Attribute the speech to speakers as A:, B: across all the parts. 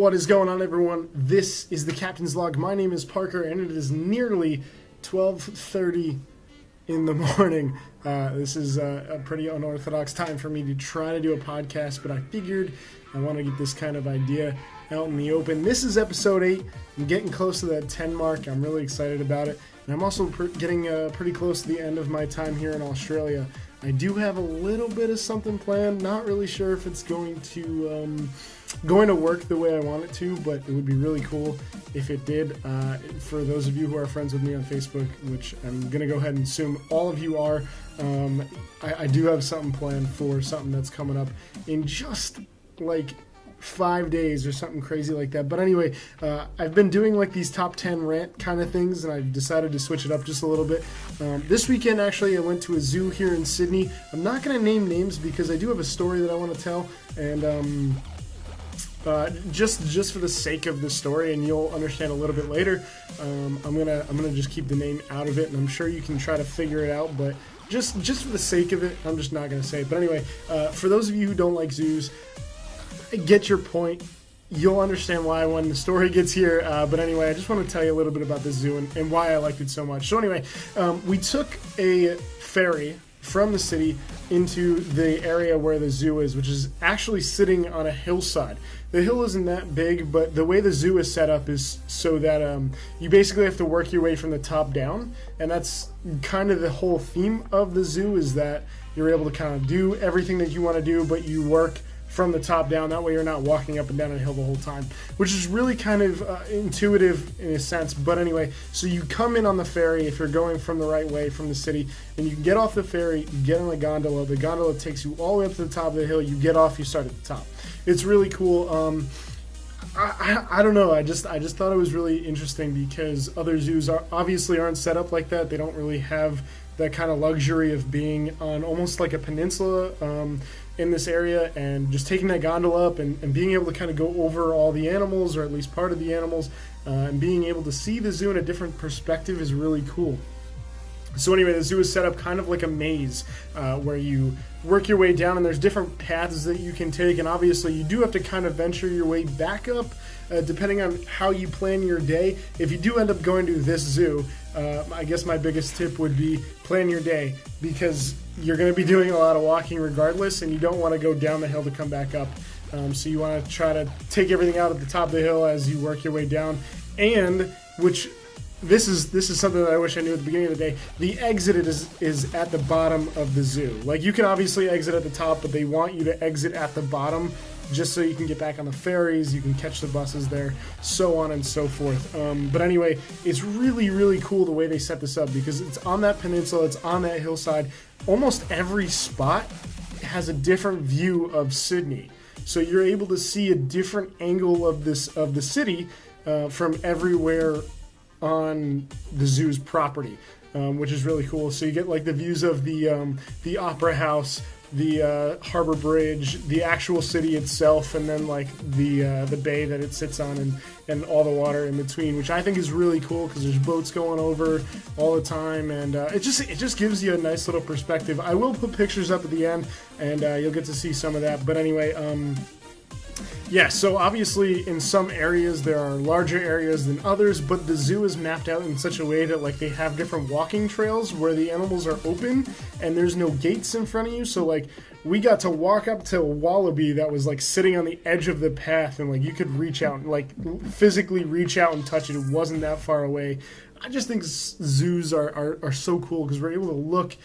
A: What is going on, everyone? This is the Captain's Log. My name is Parker, and it is nearly 12:30 in the morning. This is a pretty unorthodox time for me to try to do a podcast, but I figured I want to get this kind of idea out in the open. This is episode 8. I'm getting close to that 10 mark. I'm really excited about it. And I'm also getting pretty close to the end of my time here in Australia. I do have a little bit of something planned. Not really sure if it's going to work the way I want it to, but it would be really cool if it did. For those of you who are friends with me on Facebook, which I'm going to go ahead and assume all of you are, I do have something planned for something that's coming up in just like 5 days or something crazy like that. But anyway, I've been doing like these top 10 rant kind of things, and I've decided to switch it up just a little bit. This weekend, actually, I went to a zoo here in Sydney. I'm not going to name names because I do have a story that I want to tell, and just for the sake of the story, and you'll understand a little bit later, I'm gonna just keep the name out of it, and I'm sure you can try to figure it out, but just for the sake of it, I'm just not gonna say it. But anyway, for those of you who don't like zoos, I get your point. You'll understand why when the story gets here. But anyway, I just want to tell you a little bit about this zoo and why I liked it so much. So anyway, we took a ferry from the city into the area where the zoo is, which is actually sitting on a hillside. The hill isn't that big, but the way the zoo is set up is so that you basically have to work your way from the top down, and that's kind of the whole theme of the zoo, is that you're able to kind of do everything that you want to do, but you work from the top down. That way you're not walking up and down a hill the whole time, which is really kind of intuitive in a sense. But anyway, so you come in on the ferry if you're going from the right way from the city, and you can get off the ferry, you get on the gondola. The gondola takes you all the way up to the top of the hill. You get off, you start at the top. It's really cool. I don't know. I just thought it was really interesting because other zoos obviously aren't set up like that. They don't really have that kind of luxury of being on almost like a peninsula in this area, and just taking that gondola up and being able to kind of go over all the animals, or at least part of the animals, and being able to see the zoo in a different perspective is really cool. So anyway, the zoo is set up kind of like a maze, where you work your way down, and there's different paths that you can take, and obviously you do have to kind of venture your way back up, depending on how you plan your day. If you do end up going to this zoo, I guess my biggest tip would be plan your day, because you're going to be doing a lot of walking regardless, and you don't want to go down the hill to come back up. So you want to try to take everything out at the top of the hill as you work your way down, and which... This is something that I wish I knew at the beginning of the day. The exit is at the bottom of the zoo. Like, you can obviously exit at the top, but they want you to exit at the bottom just so you can get back on the ferries, you can catch the buses there, so on and so forth. But anyway, it's really, really cool the way they set this up, because it's on that peninsula, it's on that hillside. Almost every spot has a different view of Sydney. So you're able to see a different angle of the city from everywhere on the zoo's property, which is really cool. So you get like the views of the Opera House, the Harbor Bridge, the actual city itself, and then like the bay that it sits on, and all the water in between, which I think is really cool because there's boats going over all the time, and it just gives you a nice little perspective. I will put pictures up at the end, and you'll get to see some of that. But anyway, yeah, so obviously in some areas there are larger areas than others, but the zoo is mapped out in such a way that like they have different walking trails where the animals are open and there's no gates in front of you. So like we got to walk up to a wallaby that was like sitting on the edge of the path, and like you could reach out and like physically reach out and touch it. It wasn't that far away. I just think zoos are so cool because we're able to look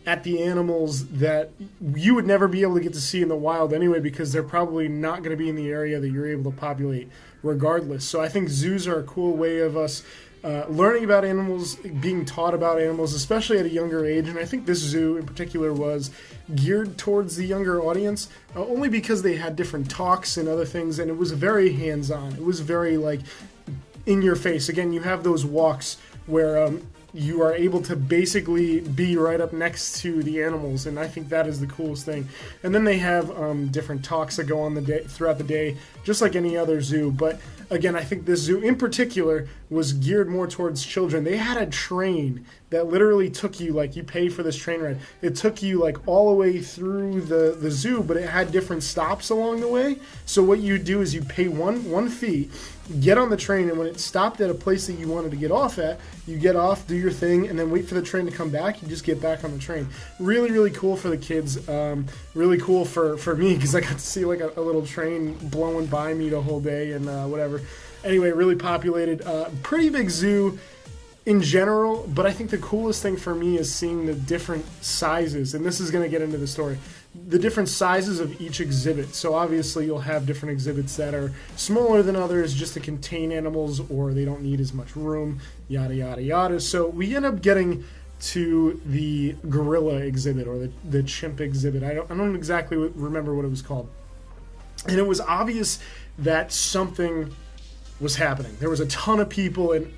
A: at the animals that you would never be able to get to see in the wild anyway, because they're probably not going to be in the area that you're able to populate regardless. So I think zoos are a cool way of us learning about animals, being taught about animals, especially at a younger age. And I think this zoo in particular was geared towards the younger audience, only because they had different talks and other things, and it was very hands-on. It was very like in your face. Again, you have those walks where you are able to basically be right up next to the animals, and I think that is the coolest thing. And then they have different talks that go on throughout the day, just like any other zoo. But again, I think this zoo in particular was geared more towards children. They had a train that literally took you, like, you pay for this train ride. It took you like all the way through the zoo, but it had different stops along the way. So what you do is you pay one fee, get on the train, and when it stopped at a place that you wanted to get off at, you get off, do your thing, and then wait for the train to come back. You just get back on the train. Really, really cool for the kids. Really cool for me, because I got to see like a little train blowing by me the whole day and whatever. Anyway, really populated. Pretty big zoo in general, but I think the coolest thing for me is seeing the different sizes, and this is going to get into the story, the different sizes of each exhibit. So obviously you'll have different exhibits that are smaller than others just to contain animals, or they don't need as much room, yada, yada, yada. So we end up getting to the gorilla exhibit, or the chimp exhibit. I don't exactly remember what it was called. And it was obvious that something was happening. There was a ton of people, and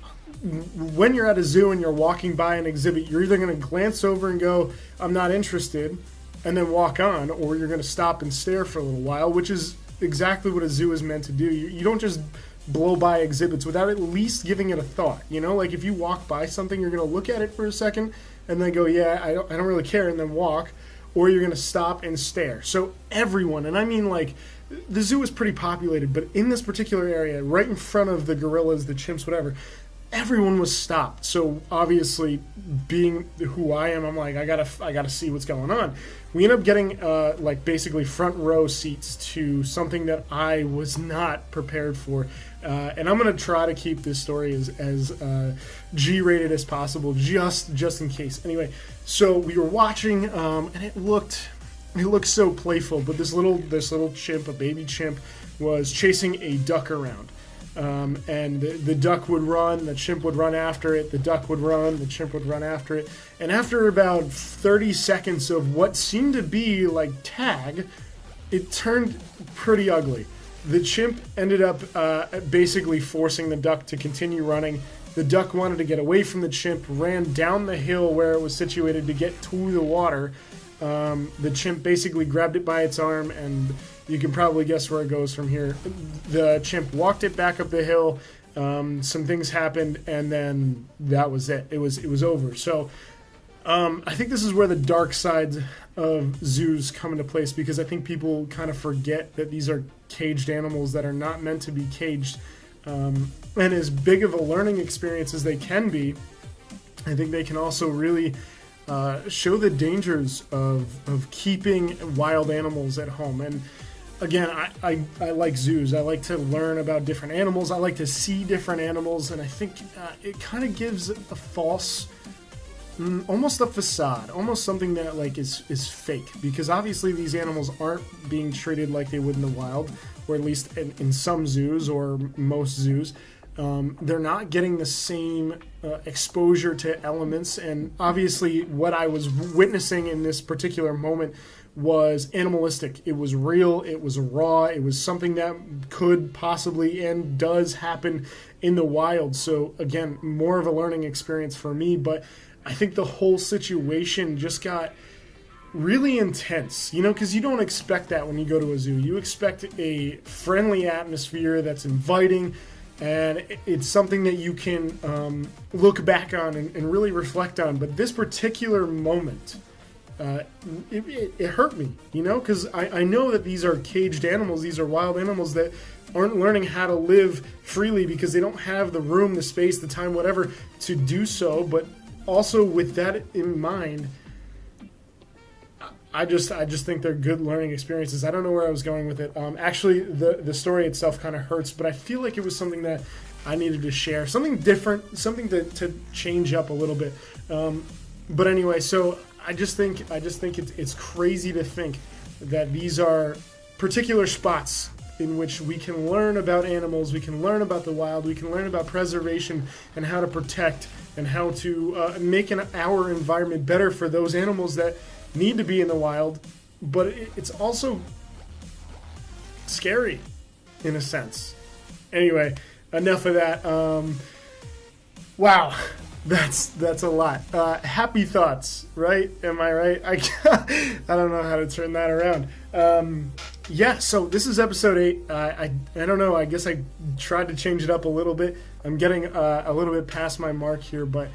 A: when you're at a zoo and you're walking by an exhibit, you're either going to glance over and go, I'm not interested, and then walk on, or you're going to stop and stare for a little while, which is exactly what a zoo is meant to do. You don't just blow by exhibits without at least giving it a thought. You know, like if you walk by something, you're going to look at it for a second and then go, yeah, I don't really care, and then walk, or you're going to stop and stare. So everyone, and I mean like, the zoo is pretty populated, but in this particular area, right in front of the gorillas, the chimps, whatever, everyone was stopped. So obviously, being who I am, I'm like, I gotta see what's going on. We end up getting like basically front row seats to something that I was not prepared for, and I'm gonna try to keep this story as G-rated as possible, just in case. Anyway, so we were watching, and it looked so playful. But this little chimp, a baby chimp, was chasing a duck around. And the duck would run, the chimp would run after it, the duck would run, the chimp would run after it. And after about 30 seconds of what seemed to be like tag, it turned pretty ugly. The chimp ended up basically forcing the duck to continue running. The duck wanted to get away from the chimp, ran down the hill where it was situated to get to the water. The chimp basically grabbed it by its arm, and you can probably guess where it goes from here. The chimp walked it back up the hill. Some things happened, and then that was it. It was over. So I think this is where the dark side of zoos come into place, because I think people kind of forget that these are caged animals that are not meant to be caged. And as big of a learning experience as they can be, I think they can also really show the dangers of keeping wild animals at home. And again, I like zoos. I like to learn about different animals. I like to see different animals, and I think it kind of gives a false, almost a facade, almost something that like is fake, because obviously these animals aren't being treated like they would in the wild, or at least in some zoos or most zoos. They're not getting the same exposure to elements, and obviously what I was witnessing in this particular moment was animalistic. It was real, it was raw, it was something that could possibly and does happen in the wild. So again, more of a learning experience for me, but I think the whole situation just got really intense, you know, because you don't expect that when you go to a zoo. You expect a friendly atmosphere that's inviting, and it's something that you can look back on and really reflect on. But this particular moment, it hurt me, you know, because I know that these are caged animals, these are wild animals that aren't learning how to live freely because they don't have the room, the space, the time, whatever, to do so. But also with that in mind, I just think they're good learning experiences. I don't know where I was going with it. Actually, the story itself kind of hurts, but I feel like it was something that I needed to share, something different, something to change up a little bit. But anyway, so I just think it's crazy to think that these are particular spots in which we can learn about animals, we can learn about the wild, we can learn about preservation and how to protect and how to make our environment better for those animals that need to be in the wild. But it's also scary in a sense. Anyway, enough of that. Wow. That's a lot. Happy thoughts, right? Am I right? I don't know how to turn that around. Yeah, so this is episode 8. I don't know. I guess I tried to change it up a little bit. I'm getting a little bit past my mark here, but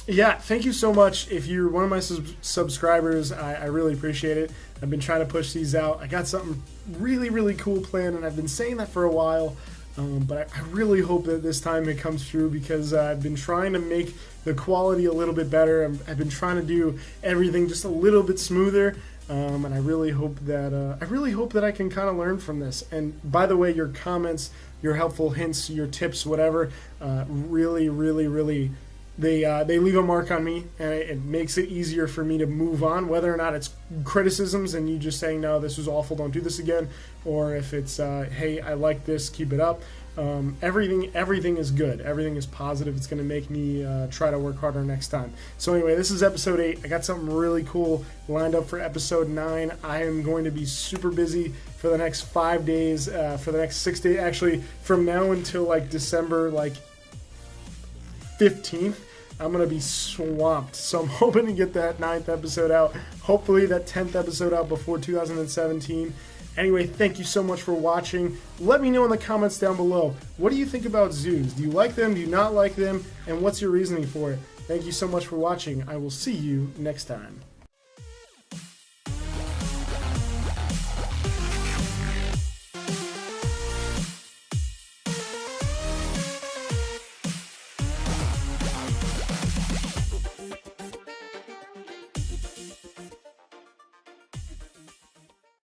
A: yeah, thank you so much. If you're one of my subscribers, I really appreciate it. I've been trying to push these out. I got something really, really cool planned, and I've been saying that for a while. But I really hope that this time it comes through, because I've been trying to make the quality a little bit better. I've been trying to do everything just a little bit smoother, and I really hope that I can kind of learn from this. And by the way, your comments, your helpful hints, your tips, whatever, really, really, really, they leave a mark on me, and it makes it easier for me to move on, whether or not it's criticisms and you just saying, no, this was awful, don't do this again, or if it's, hey, I like this, keep it up. Everything is good. Everything is positive. It's going to make me try to work harder next time. So anyway, this is episode 8. I got something really cool lined up for episode 9. I am going to be super busy for the next 5 days, for the next 6 days, actually from now until like December 15th. I'm going to be swamped. So I'm hoping to get that 9th episode out. Hopefully that 10th episode out before 2017. Anyway, thank you so much for watching. Let me know in the comments down below. What do you think about zoos? Do you like them? Do you not like them? And what's your reasoning for it? Thank you so much for watching. I will see you next time.